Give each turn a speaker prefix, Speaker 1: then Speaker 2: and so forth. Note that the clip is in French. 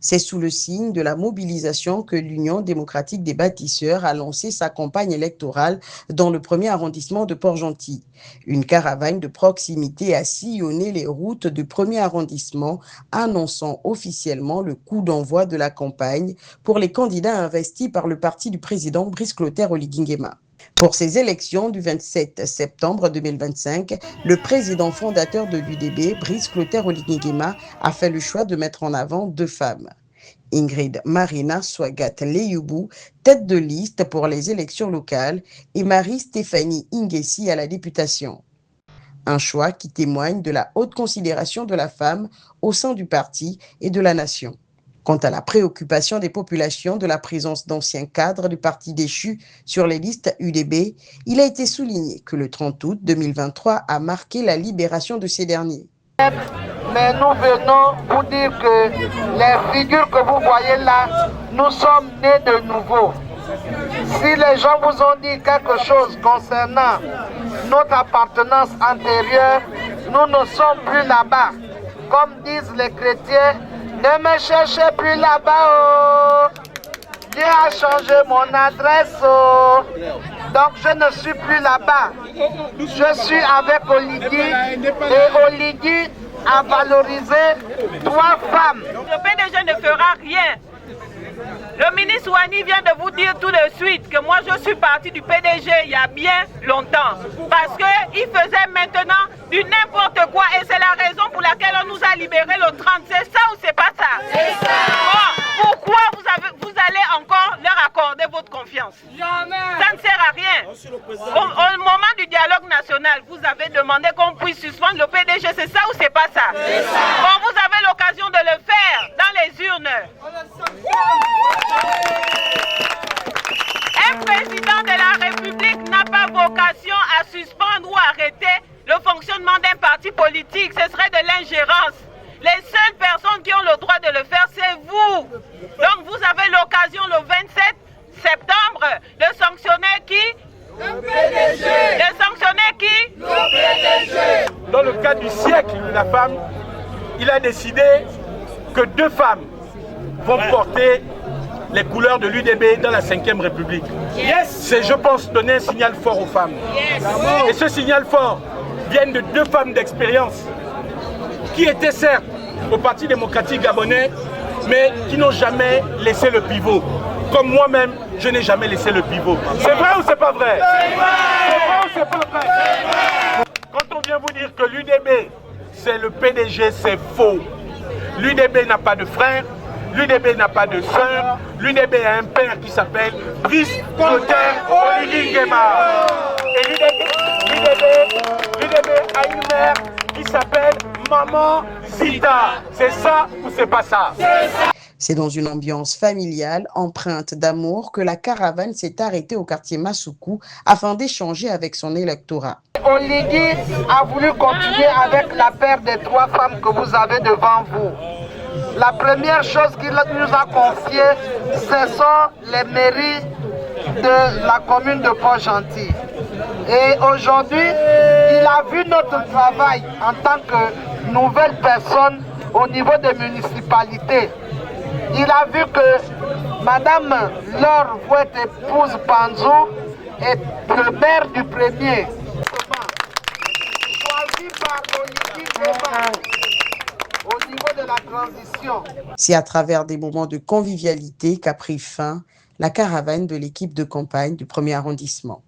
Speaker 1: C'est sous le signe de la mobilisation que l'Union démocratique des bâtisseurs a lancé sa campagne électorale dans le premier arrondissement de Port-Gentil. Une caravane de proximité a sillonné les routes du premier arrondissement, annonçant officiellement le coup d'envoi de la campagne pour les candidats investis par le parti du président Brice Clotaire Oligui Nguema. Pour ces élections du 27 septembre 2025, le président fondateur de l'UDB, Brice Clotaire Oligui Nguema, a fait le choix de mettre en avant deux femmes. Ingrid Marina Swagat Leyubou, tête de liste pour les élections locales, et Marie-Stéphanie Ingessi à la députation. Un choix qui témoigne de la haute considération de la femme au sein du parti et de la nation. Quant à la préoccupation des populations de la présence d'anciens cadres du parti déchu sur les listes UDB, il a été souligné que le 30 août 2023 a marqué la libération de ces derniers.
Speaker 2: Mais nous venons vous dire que les figures que vous voyez là, nous sommes nés de nouveau. Si les gens vous ont dit quelque chose concernant notre appartenance antérieure, nous ne sommes plus là-bas. Comme disent les chrétiens, ne me cherchez plus là-bas. Oh. Dieu a changé mon adresse. Oh. Donc je ne suis plus là-bas. Je suis avec Oligui et Oligui a valorisé 3 femmes.
Speaker 3: Le PDG ne fera rien. Le ministre Ouani vient de vous dire tout de suite que moi je suis parti du PDG il y a bien longtemps. Parce qu'il faisait maintenant du n'importe quoi et c'est la raison pour laquelle on nous a libérés le 30. C'est ça ou c'est pas ça? C'est ça. Bon, pourquoi vous allez encore leur accorder votre confiance? Jamais. Ça ne sert à rien. Au moment du dialogue national, vous avez demandé qu'on puisse suspendre le PDG. C'est ça ou c'est pas ça? C'est ça. Bon, vous avez l'occasion de le faire dans les urnes. Un président de la République n'a pas vocation à suspendre ou arrêter le fonctionnement d'un parti politique. Ce serait de l'ingérence. Les seules personnes qui ont le droit de le faire, c'est vous. Donc vous avez l'occasion le 27 septembre de sanctionner qui? Le PDG. De sanctionner qui? Le PDG.
Speaker 4: Dans le cadre du siècle de la femme, il a décidé que 2 femmes vont porter les couleurs de l'UDB dans la 5e République. Yes. C'est, je pense, donner un signal fort aux femmes. Yes. Et ce signal fort vient de 2 femmes d'expérience qui étaient certes au Parti démocratique gabonais, mais qui n'ont jamais laissé le pivot. Comme moi-même, je n'ai jamais laissé le pivot. C'est vrai ou c'est pas vrai? C'est vrai. C'est vrai ou c'est pas vrai? Quand on vient vous dire que l'UDB, c'est le PDG, c'est faux. L'UDB n'a pas de frère. L'UDB n'a pas de sœur, l'UDB a un père qui s'appelle Brice Clotaire Oligui Nguema. Et l'UDB a une mère qui s'appelle Maman Zita. C'est ça ou c'est pas ça?
Speaker 1: C'est dans une ambiance familiale, empreinte d'amour, que la caravane s'est arrêtée au quartier Massoukou afin d'échanger avec son électorat.
Speaker 2: Oligui a voulu continuer avec la paire des 3 femmes que vous avez devant vous. La première chose qu'il nous a confiée, ce sont les mairies de la commune de Port-Gentil. Et aujourd'hui, il a vu notre travail en tant que nouvelle personne au niveau des municipalités. Il a vu que Madame Laure Vouette, épouse Panzou, est le maire du premier. Choisi par Oligui Nguema. Au niveau de la transition.
Speaker 1: C'est à travers des moments de convivialité qu'a pris fin la caravane de l'équipe de campagne du premier arrondissement.